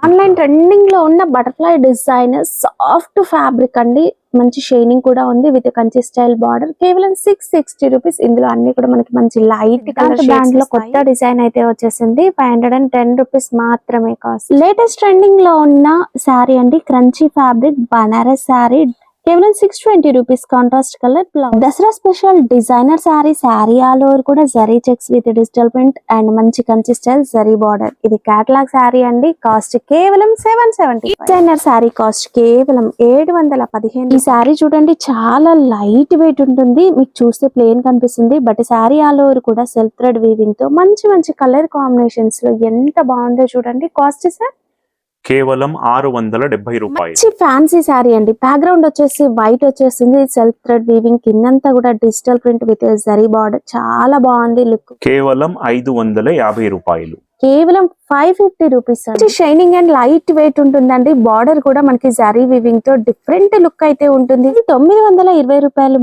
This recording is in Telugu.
ఆన్లైన్ ట్రెండింగ్ లో ఉన్న బటర్ఫ్లై డిజైన్ సాఫ్ట్ ఫ్యాబ్రిక్ అండి, మంచి షైనింగ్ కూడా ఉంది విత్ కంచి స్టైల్ బార్డర్. కేవలం 660 రూపీస్. ఇందులో అన్ని కూడా మనకి మంచి లైట్ కలర్ బ్రాండ్ లో కొత్త డిజైన్ అయితే వచ్చేసింది. 510 రూపీస్ మాత్రమే కాస్ట్. లేటెస్ట్ ట్రెండింగ్ లో ఉన్న శారీ అండి, క్రంచీ ఫ్యాబ్రిక్ బనారస్ శారీ. కేవలం 620 rupees. Contrast colour blouse. Dasara special designer sari. Sari all over కూడా zari checks with digital print and మంచి కంచి స్టైల్ జరీ బార్డర్. ఇది కేటలాగ్ శారీ అండి. కాస్ట్ కేవలం 770. డిజైనర్ శారీ కాస్ట్ కేవలం 715. ఈ శారీ చూడండి, చాలా లైట్ వెయిట్ ఉంటుంది. మీకు చూస్తే ప్లేన్ కనిపిస్తుంది, బట్ శారీ ఆల్ ఓవర్ కూడా సెల్ఫ్ థ్రెడ్ వీవింగ్ తో మంచి మంచి కలర్ కాంబినేషన్స్ లో ఎంత బాగుందో చూడండి. కాస్ట్ సార్ కేవలం 670 రూపాయలు. మంచి ఫ్యాన్సీ శారీ అండి. బ్యాక్గ్రౌండ్ వచ్చేసి వైట్ వచ్చేసింది. సెల్ఫ్ థ్రెడ్ వీవింగ్, కిందంతా కూడా digital print with zari border. చాలా బాగుంది లుక్. కేవలం 550 రూపాయలు. కేవలం 550 rupees. Shining and light weight ఉంటుందండి. బార్డర్ కూడా మనకి జరీ వీవింగ్ తో డిఫరెంట్ లుక్ అయితే ఉంటుంది. 920 రూపాయలు.